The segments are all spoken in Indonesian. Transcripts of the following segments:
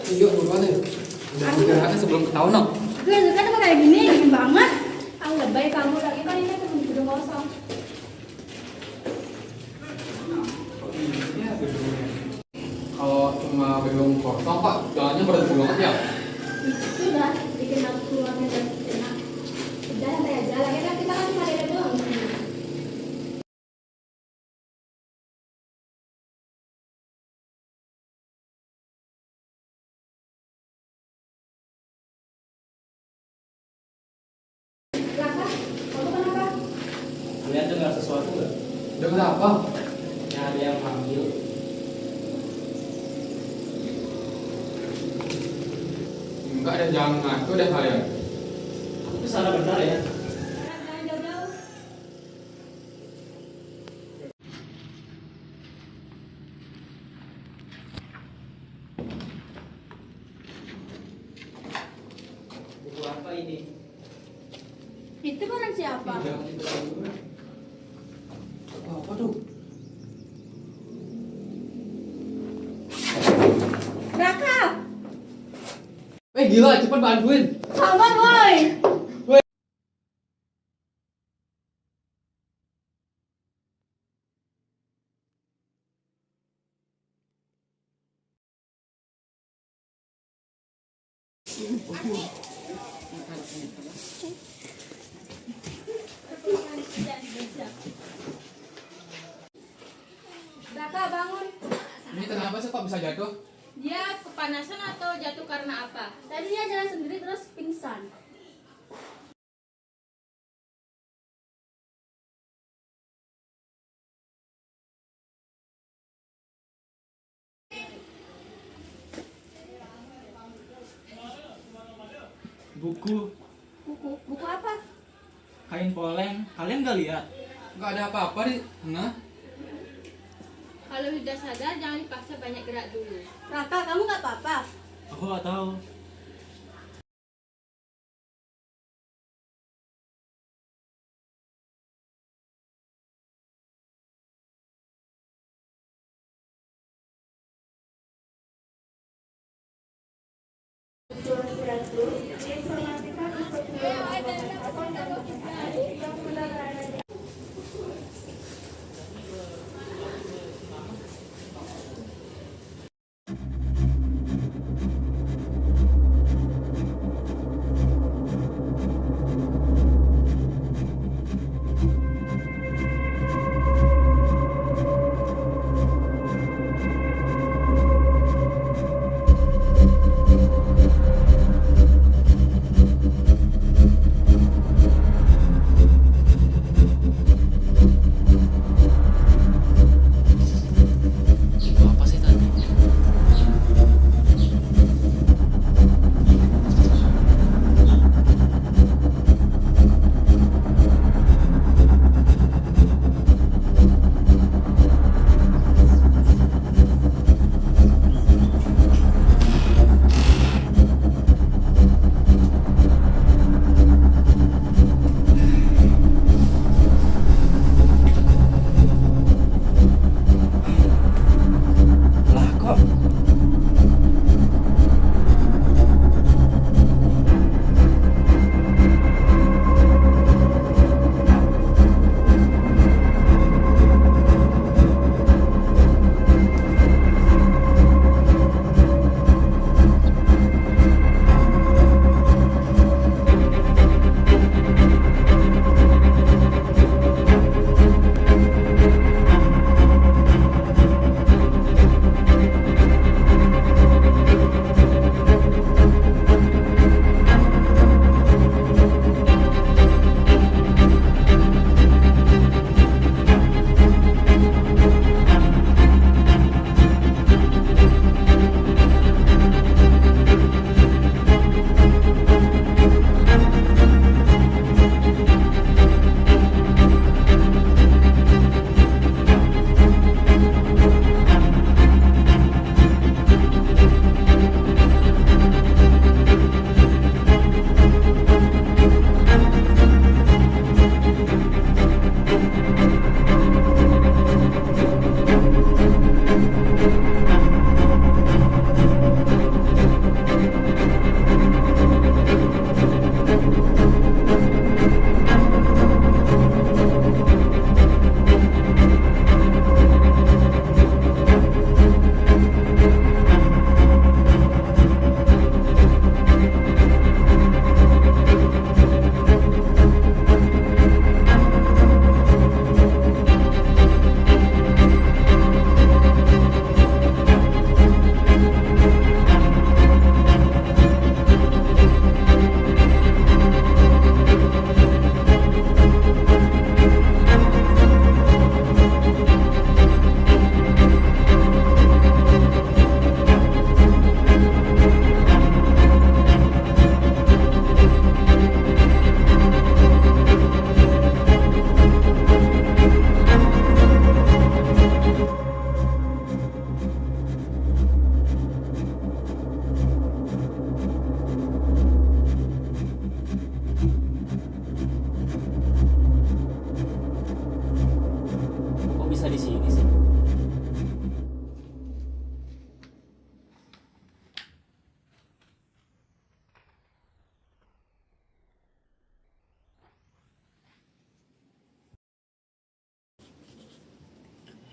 Yuk, buruan yuk. Udah istirahatnya sebelum ketahuan dong. Gue kan apa kayak gini banget. Ah lebay kamu lagi kan ini kan udah kosong. Iya, gedungnya. Kalau cuma gedung kosong, Pak, jalannya berhenti banget ya? Sudah bikin aku keluarnya dan enak. Udah santai aja lagi kan kita kan cuma ada doang. Raka, kamu kenapa? Kalian dengar sesuatu nggak? Dengar apa? Ya, ada yang panggil. Enggak ada, jangan ngaco deh kalian. Aku kesana bentar ya. Jangan jauh-jauh. Buku apa ini? Itu barang siapa? Jangan gitu dulu. Apa tuh? Raka, Gila, cepet bantuin. sabar woi. Raka bangun. Ini kenapa sih kok bisa jatuh? Dia kepanasan atau jatuh karena apa? Tadi dia jalan sendiri terus pingsan. Buku Buku apa? kain poleng. Kalian nggak lihat? Nggak ada apa-apa di tengah. Kalau sudah sadar jangan dipaksa banyak gerak dulu. Raka, kamu nggak apa-apa? Aku nggak tahu.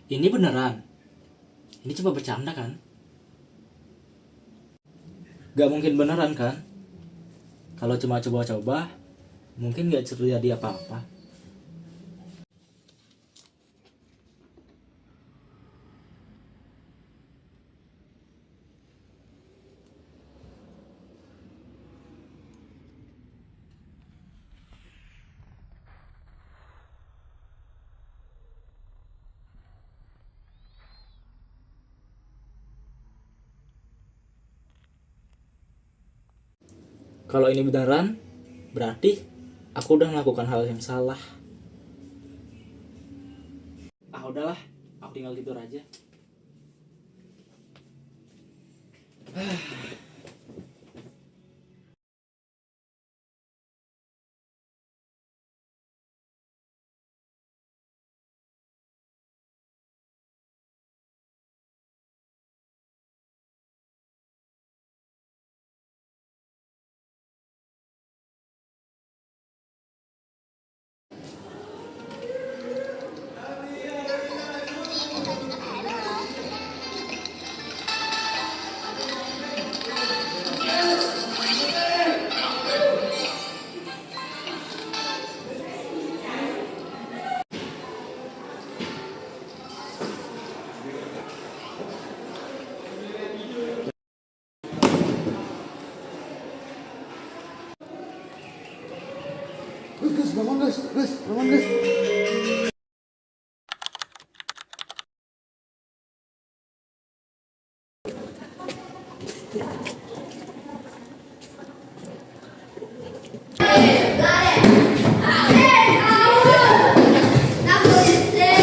Ini beneran? Ini cuma bercanda kan? Gak mungkin beneran kan? Kalau cuma coba-coba, mungkin gak terjadi apa-apa. Kalau ini beneran, berarti aku udah melakukan hal yang salah. Udahlah, aku tinggal tidur aja. Gus, bangun Gus, bangun Gus.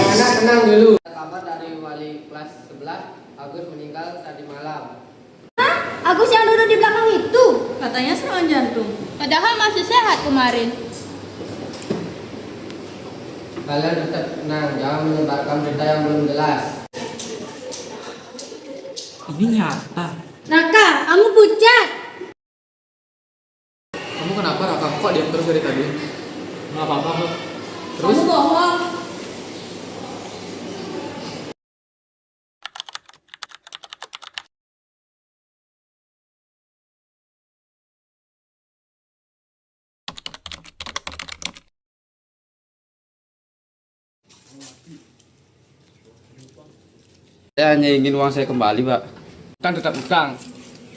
Anak tenang dulu. Kabar dari wali kelas 11, Agus meninggal tadi malam. Agus yang duduk di belakang itu. Katanya serangan jantung. Padahal masih sehat kemarin. Kalian tetap tenang, jangan menyebarkan berita yang belum jelas. Ini nyata. Raka, kamu pucat. Kamu kenapa Raka? Kok diam terus dari tadi? Nggak apa-apa kok. Terus? Kamu bohong. Saya hanya ingin uang saya kembali, Pak. Kan tetap utang.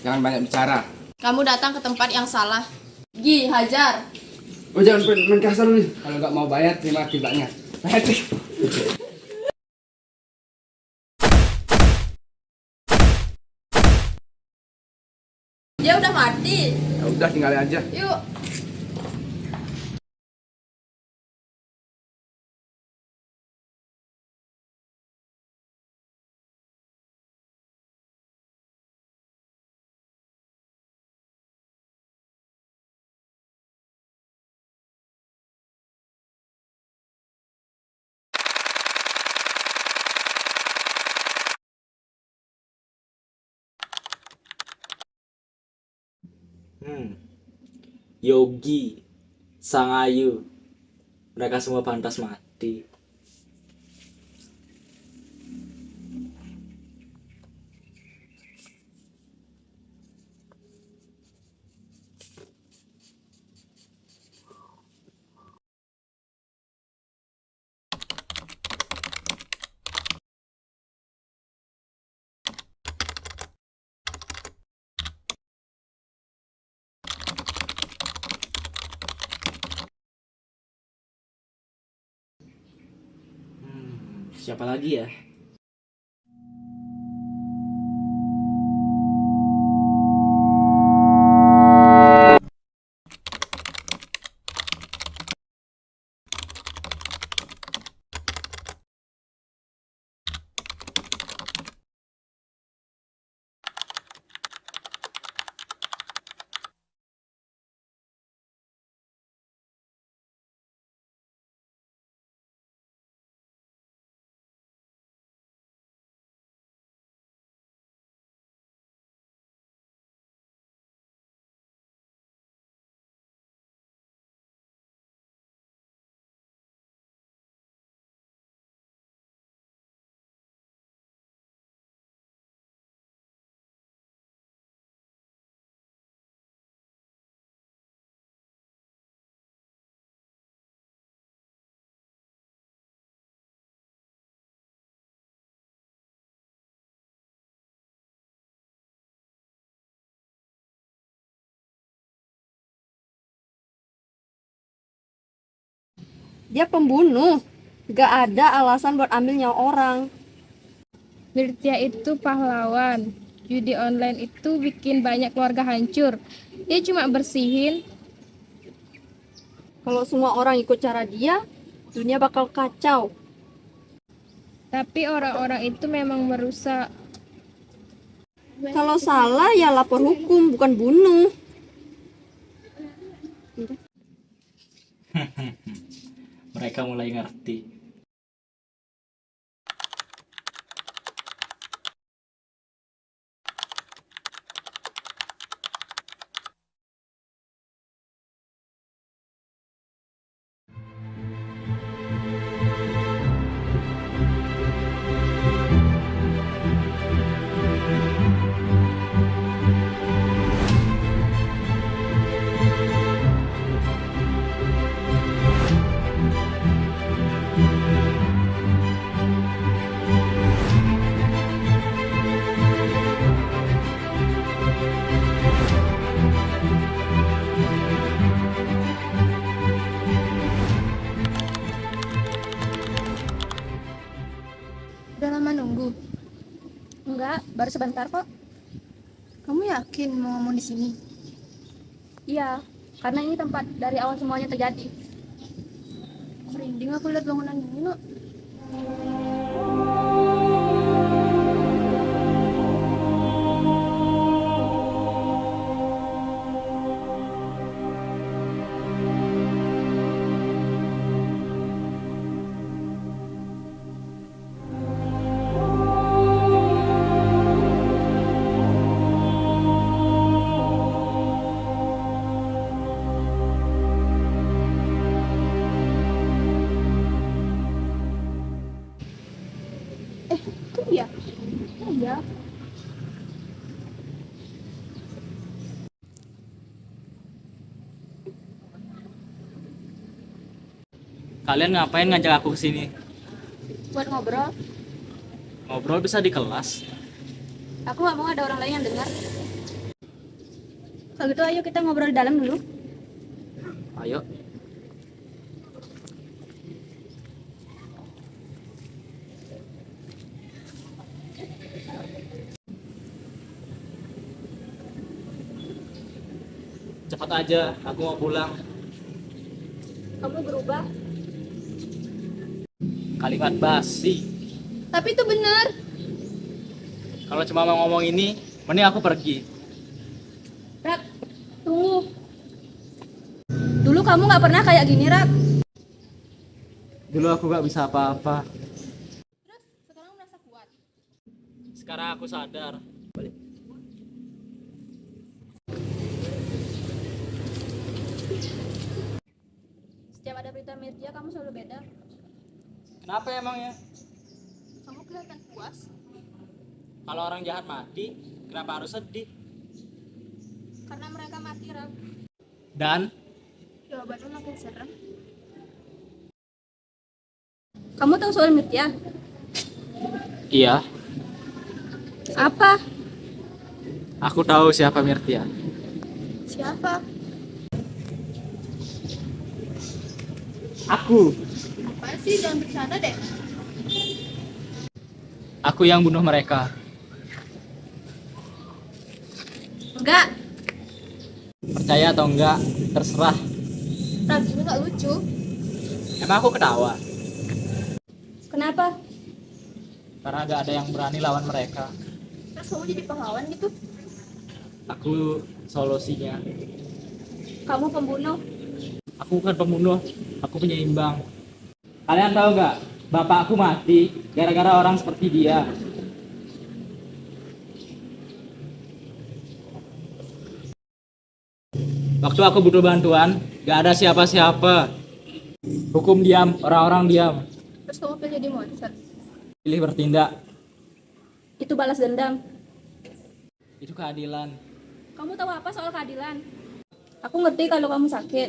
Jangan banyak bicara. Kamu datang ke tempat yang salah. Gi, hajar. Oh, jangan main kasar nih. Kalau nggak mau bayar, terima akibatnya. Dia udah mati. Ya udah, tinggalin aja. Yuk. Yogi, Sangayu, mereka semua pantas mati. Siapa lagi ya? Dia pembunuh. Gak ada alasan buat ambil nyawa orang. Mirtia itu pahlawan. Judi online itu bikin banyak keluarga hancur. Dia cuma bersihin. Kalau semua orang ikut cara dia, dunia bakal kacau. Tapi orang-orang itu memang merusak. Kalau salah ya lapor hukum, bukan bunuh. Mereka mulai ngerti. Udah lama nunggu? Enggak, baru sebentar kok. Kamu yakin mau ngomong di sini? Iya, karena ini tempat dari awal semuanya terjadi. Merinding aku lihat bangunan ini, Nuk. Itu dia. Iya. Kalian ngapain ngajak aku ke sini? Buat ngobrol. Ngobrol bisa di kelas. Aku gak mau ada orang lain yang dengar. Kalau gitu ayo kita ngobrol di dalam dulu. Ayo. Cepat aja, aku mau pulang. Kamu berubah. Kalimat basi. Tapi itu benar. Kalau cuma mau ngomong ini, mending aku pergi. Rak, tunggu. Dulu kamu gak pernah kayak gini, Rak. Dulu aku gak bisa apa-apa. Terus sekarang merasa kuat. Sekarang aku sadar. Setiap ada berita media kamu selalu beda. Kenapa emangnya? Kamu kelihatan puas. Kalau orang jahat mati, kenapa harus sedih? Karena mereka mati, Rak. Dan Jawabannya makin serem. Kamu tahu soal Mirtia? iya, Apa? aku tahu siapa Mirtia. Siapa? Aku. Apaan sih? Jangan bercanda deh. Aku yang bunuh mereka. Enggak. Percaya atau enggak, terserah. Rak, ini gak lucu. Emang aku ketawa? Kenapa? Karena gak ada yang berani lawan mereka. Terus kamu jadi pahlawan gitu? Aku solusinya. Kamu pembunuh. Aku bukan pembunuh, aku penyeimbang. Kalian tahu gak? Bapakku mati gara-gara orang seperti dia. Waktu aku butuh bantuan, gak ada siapa-siapa. Hukum diam, orang-orang diam. Terus kamu pilih jadi monster. Pilih bertindak, Itu balas dendam. itu keadilan. Kamu tahu apa soal keadilan? Aku ngerti kalau kamu sakit.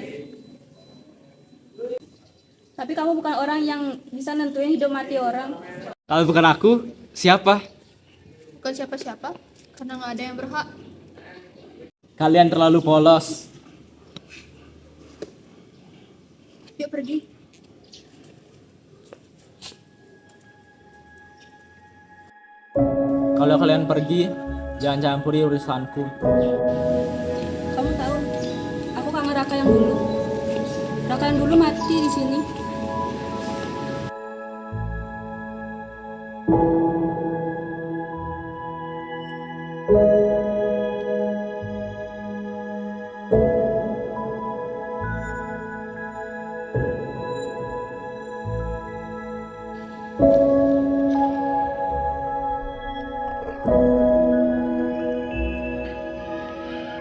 Tapi kamu bukan orang yang bisa nentuin hidup mati orang. Kalau bukan aku, siapa? Bukan siapa-siapa. Karena gak ada yang berhak. Kalian terlalu polos. Yuk pergi. Kalau kalian pergi, jangan campuri urusanku. Kamu tahu, aku kangen Raka yang dulu. Raka yang dulu mati di sini.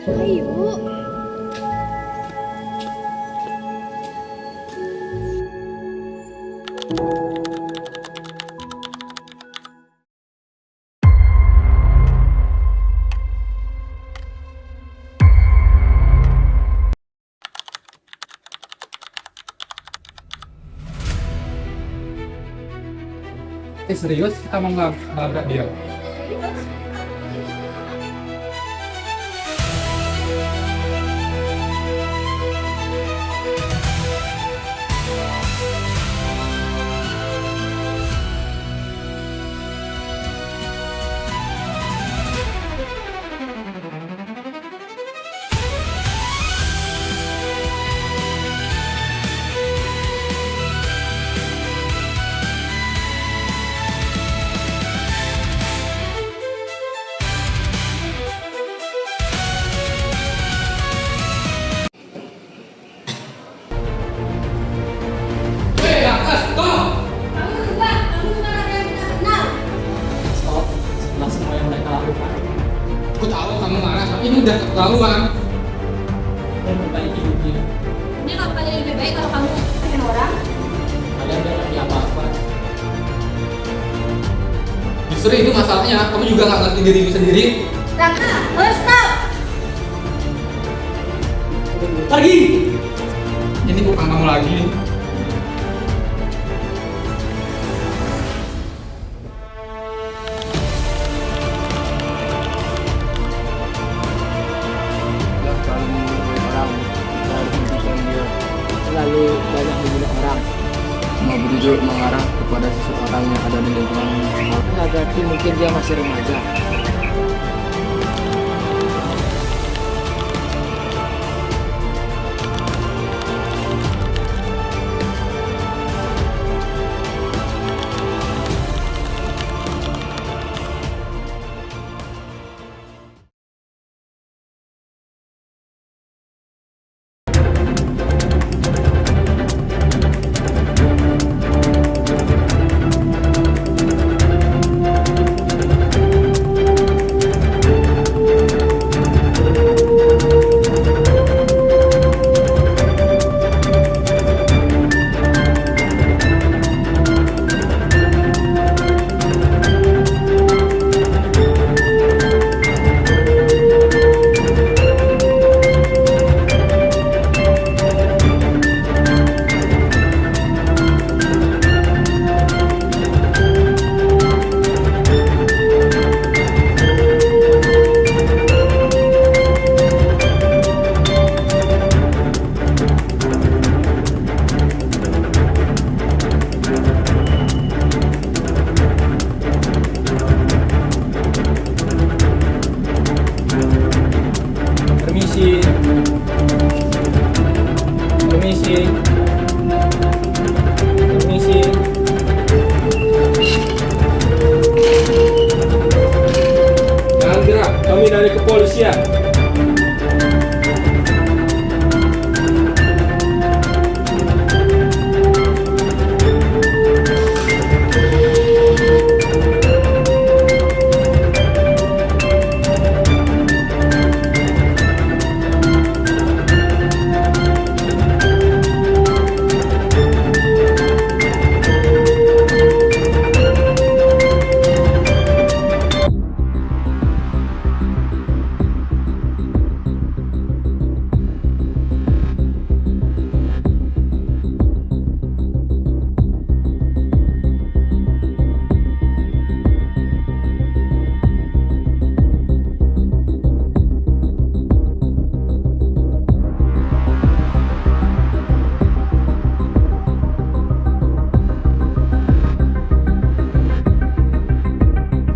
Ayo. Serius kita mau nabrak dia? Stop. Setelah semua yang mereka lakukan, Aku tahu kamu marah, tapi ini udah keterlaluan. dan memperbaiki dunia. Ini kalau kalian lebih baik kalau kamu pengen orang. Kalian gak ngerti apa-apa. Justru itu masalahnya, kamu juga nggak ngerti dirimu sendiri. Raka, stop. Pergi! Ini bukan kamu lagi. Terlalu banyak membunuh orang. Mau bertujuh mengarah kepada seseorang yang ada di lingkungan Nah, berarti mungkin dia masih remaja. Permisi. Permisi. Permisi. Jangan gerak, kami dari kepolisian.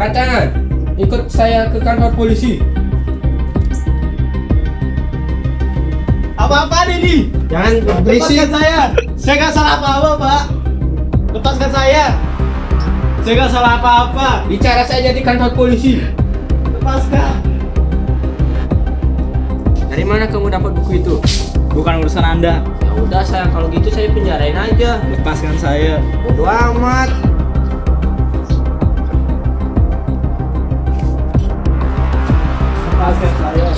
Kacangan, Ikut saya ke kantor polisi. Apa-apa ini? Jangan berisik. Lepaskan saya. Saya nggak salah apa-apa, Pak. Lepaskan saya. Saya nggak salah apa-apa. Bicara saja di kantor polisi. Lepaskan. Dari mana kamu dapat buku itu? Bukan urusan Anda. Ya udah sayang, kalau gitu saya penjarain aja. Lepaskan saya. Bodoh amat. Lepaskan saya.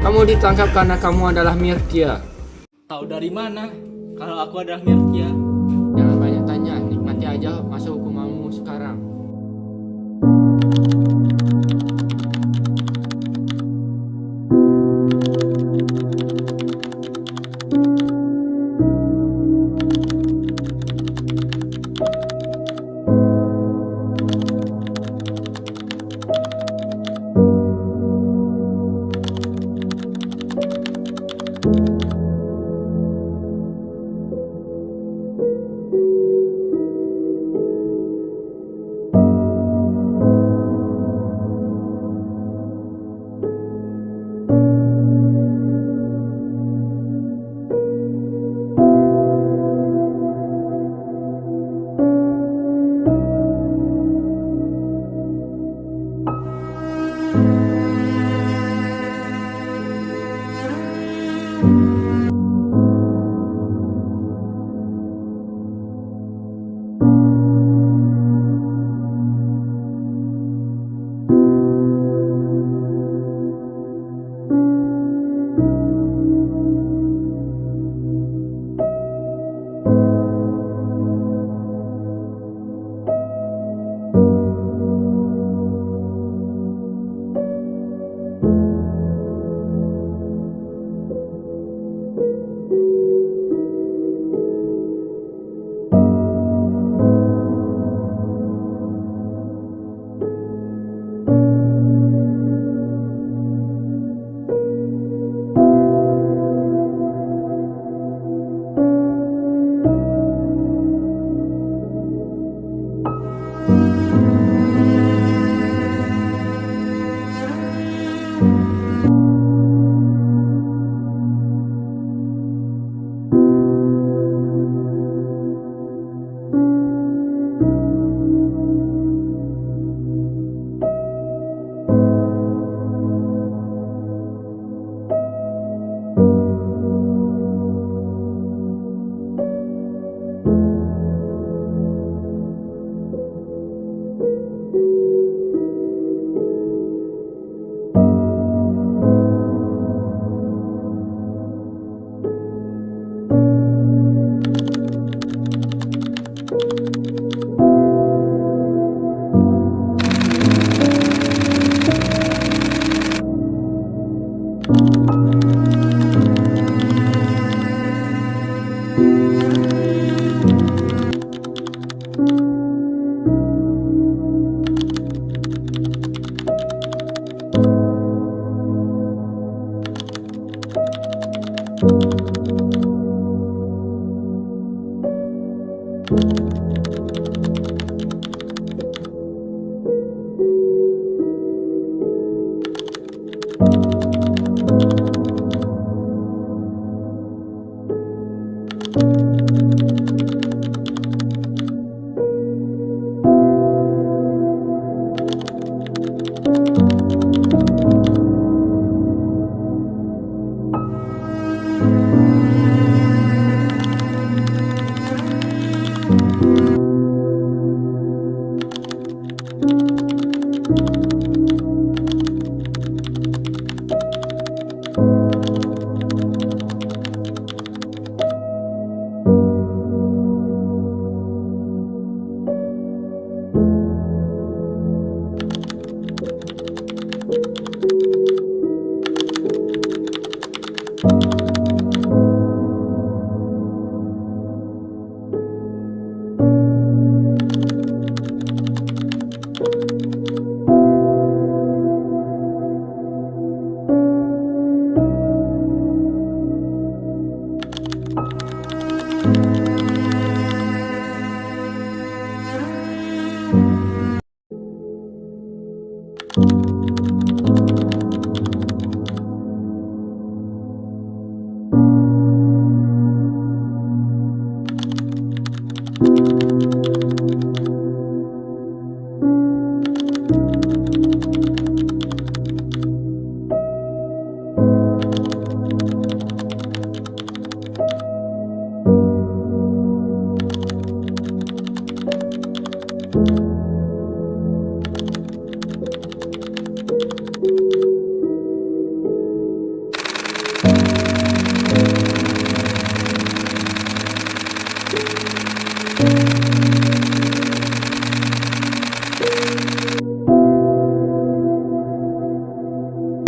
Kamu ditangkap karena kamu adalah Mirtia. Tahu dari mana kalau aku adalah Mirtia? Jangan banyak tanya, nikmati aja masa hukumanmu sekarang.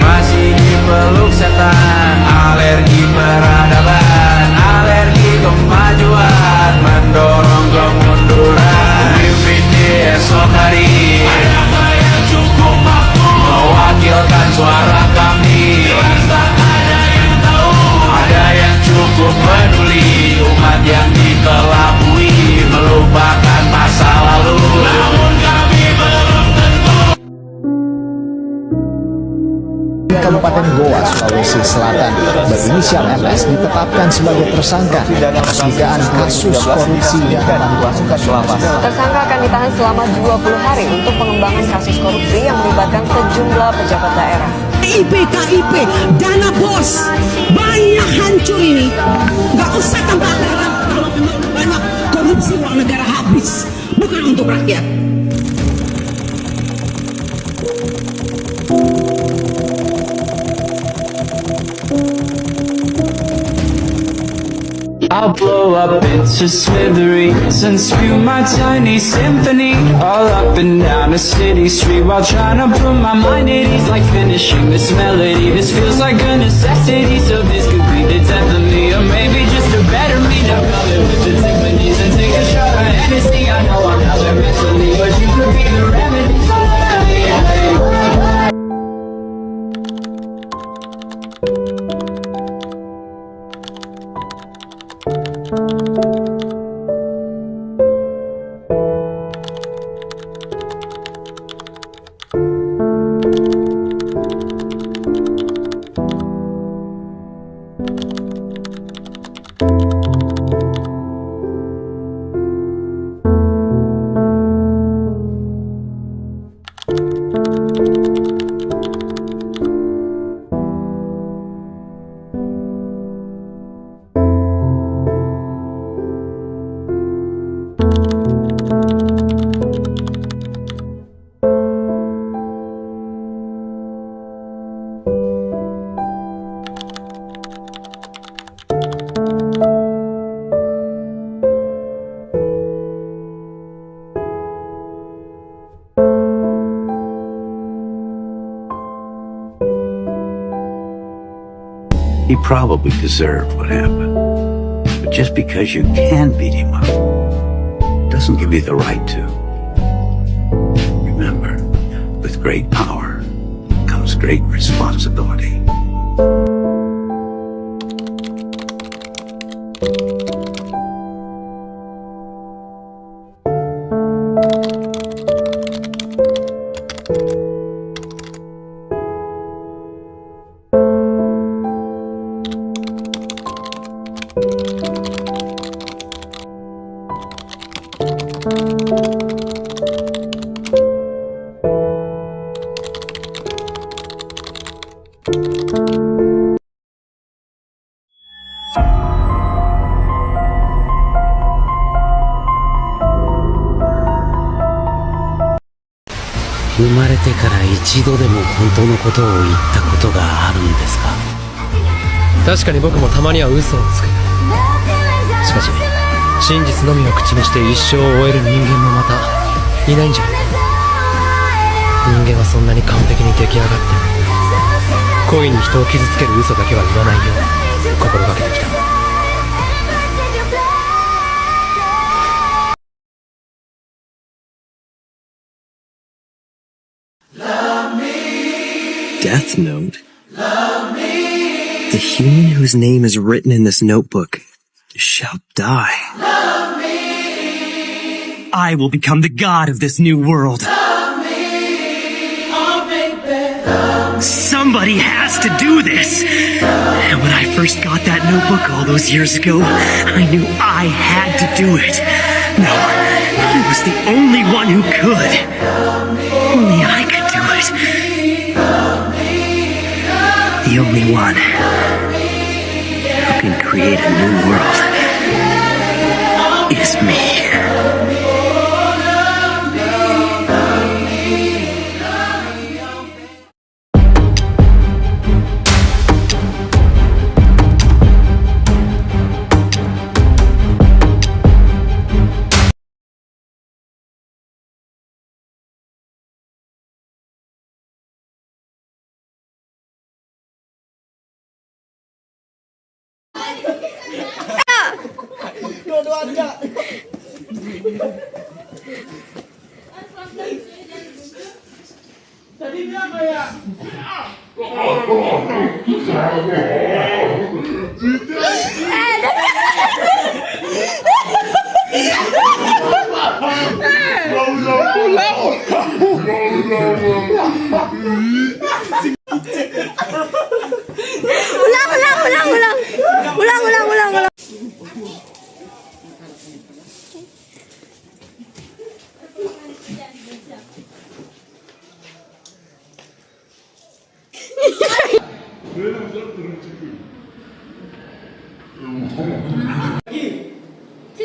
Masih dipeluk setan, alergi peradaban, alergi kemajuan, mendorong kemunduran. Pimpin di esok hari, adakah yang cukup mampu mewakilkan suara kami? Ada yang tahu, ada yang cukup peduli, umat yang dikelabui, melupakan masa lalu. Namun kami belum tentu. Kabupaten Goa, Sulawesi Selatan berinisial MS ditetapkan sebagai tersangka atas dugaan kasus korupsi dan bantuan sosial. Tersangka akan ditahan selama 20 hari untuk pengembangan kasus korupsi yang melibatkan sejumlah pejabat daerah. KIP, dana bos, banyak hancur ini. Gak usah tambah anggaran kalau memang banyak korupsi uang negara habis, bukan untuk rakyat. I'll blow up into smithereens and spew my tiny symphony all up and down a city street while trying to put my mind at ease, like finishing this melody. This feels like a necessity, so this could be the death of me, or maybe just a better me. Now come in with the Tiffany's and take a shot of Hennessy. I know I'm not there mentally, but you could be the remedy. So let me He probably deserved what happened. But just because you can beat him up doesn't give you the right to. Remember, with great power comes great responsibility.確かに僕もたまには嘘をつく。しかし真実のみを口にして一生を終える人間もまたいないんじゃないか。人間はそんなに完璧に出来上がって故意に人を傷つける嘘だけは言わないよう心がけてきた。Death Note? The human whose name is written in this notebook shall die. I will become the god of this new world. Somebody has to do this. And when I first got that notebook all those years ago, I knew I had to do it. No, he was the only one who could. Only I could do it. The only one who can create a new world is me. Dua-duaan Kak. Tadi dia kayak Ulang.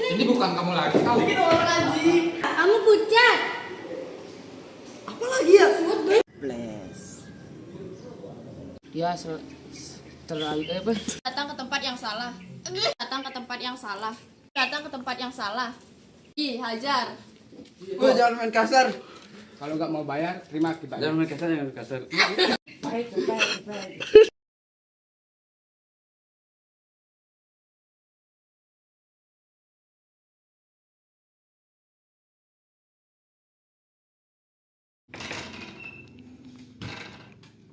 Ini bukan kamu lagi, kau. bikin orang anjing. Kamu pucat. Apa lagi ya? Bless. Dia terlalu apa? Datang ke tempat yang salah. Datang ke tempat yang salah. Datang ke tempat yang salah. Ih, hajar. Oh, jangan main kasar. Kalau nggak mau bayar, terima akibatnya. Jangan main kasar, jangan kasar. Baik.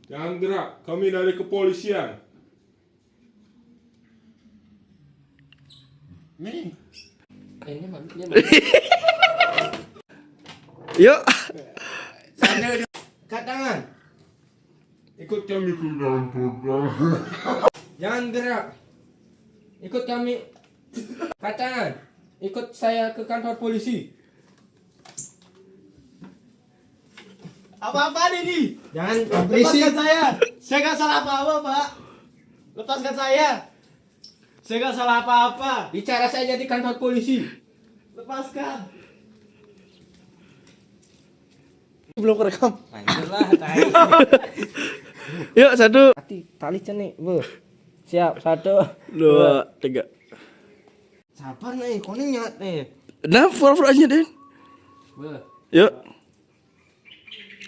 Jangan gerak, kami dari kepolisian. Ini maksudnya. Yuk. Kat tangan. Ikut kami ke kantor. Jangan gerak. Ikut kami. Kat tangan. Ikut saya ke kantor polisi. Apa-apaan ini? Jangan berisik. Lepaskan saya. Saya nggak salah apa-apa, Pak. Lepaskan saya. Saya nggak salah apa-apa. Bicara saja di kantor polisi. Lepaskan. Belum kerekam. Lanjutlah, Yuk, 1. tali cenik, Bu. Siap, 1, 2, 3. Sabar nih, kau nih nyat nih. Nah, pura-pura aja, Den. Bu. Yuk.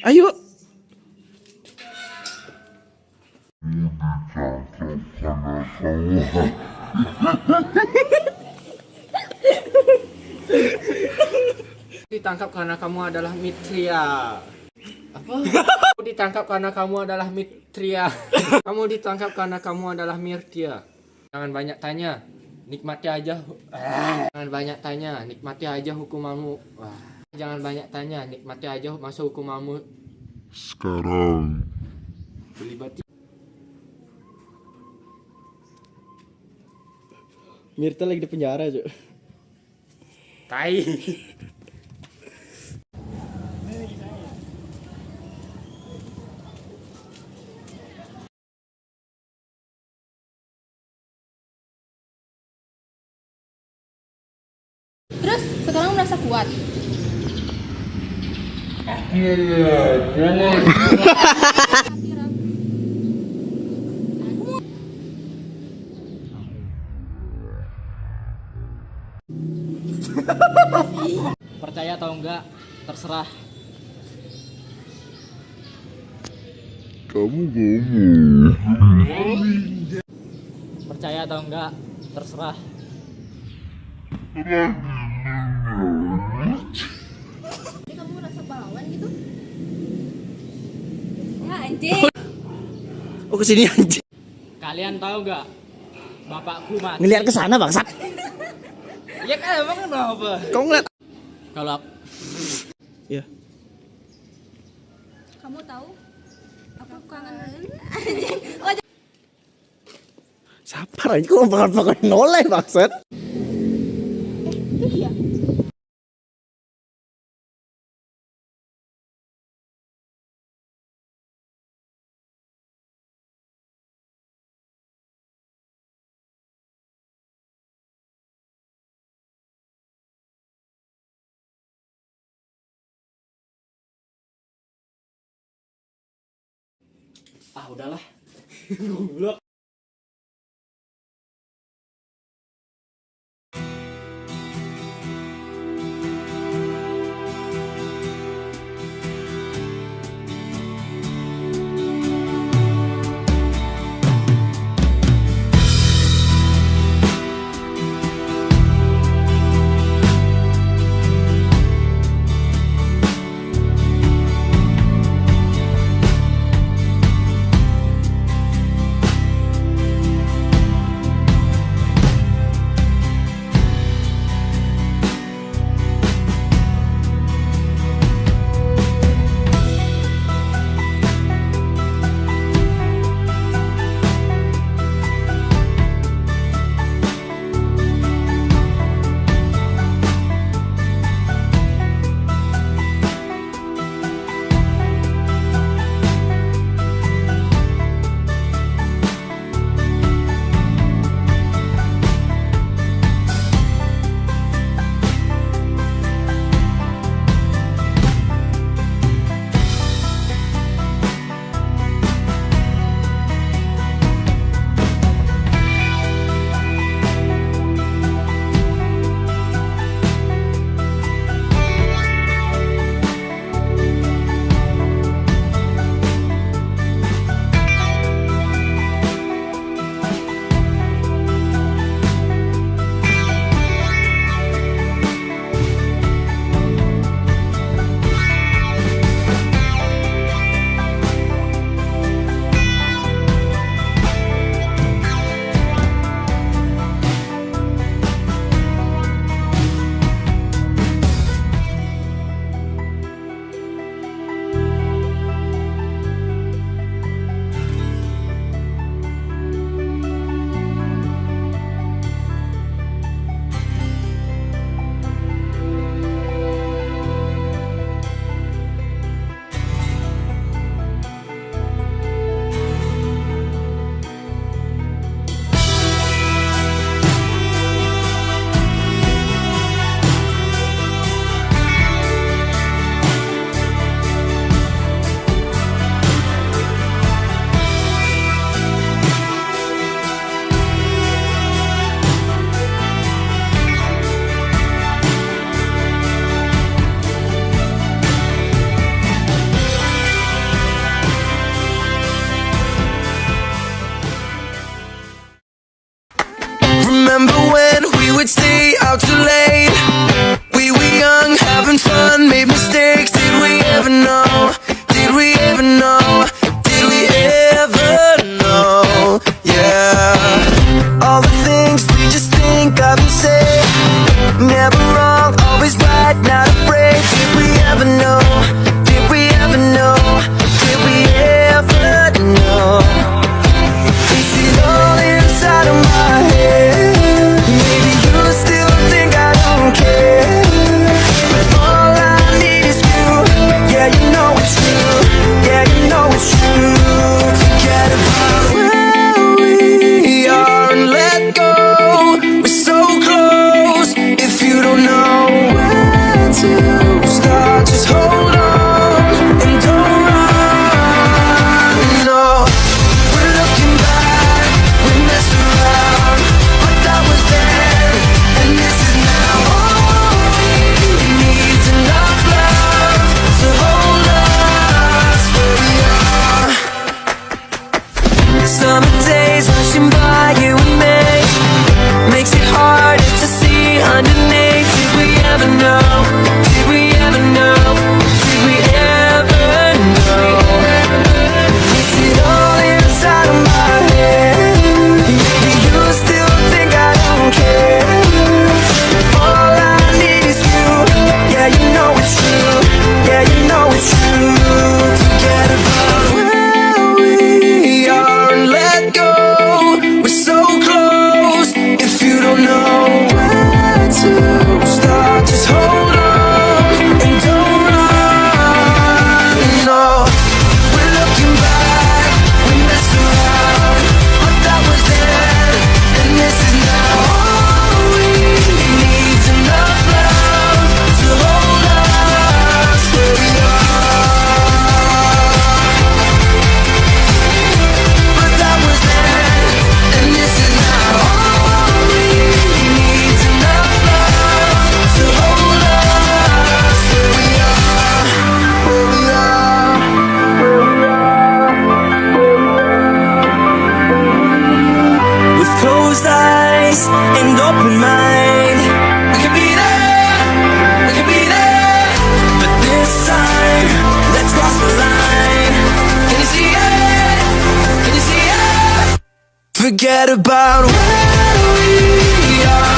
Ayo. Ditangkap karena kamu adalah Mitria. Apa? Kamu ditangkap karena kamu adalah Mitria. Kamu ditangkap karena kamu adalah Mirtia. Jangan banyak tanya, nikmati aja. Jangan banyak tanya, nikmati aja hukumanmu. Wah. Jangan banyak tanya, nikmati aja masa hukumanmu. Sekarang. Beli bati. Mirta lagi di penjara, Cuk. Tai. Terus sekarang merasa kuat. Percaya atau enggak, terserah. Kamu ngomong. Percaya atau enggak, terserah. Jadi kamu merasa pahlawan gitu? Ya anjing. Oh, kesini anjing. Kalian tahu enggak? Bapakku mati. Ngeliat ke sana, bangsat. Ya kan emang kenapa? Kau ngeliat. Kalau Iya. Kamu tahu? Aku kangen. Sabar aja kok bakal noleh maksud. Itu dia. Ah udahlah. Goblok. Remember when we would stay out too late? We were young, having fun, made mistakes. Did we ever know? Did we ever know? Did we ever know? Yeah. All the things we just think of and say. Never wrong, always right, not afraid. Did we ever know? Did we ever know? Did we ever know? Is it all inside of my head? Maybe you still think I forget about where we are.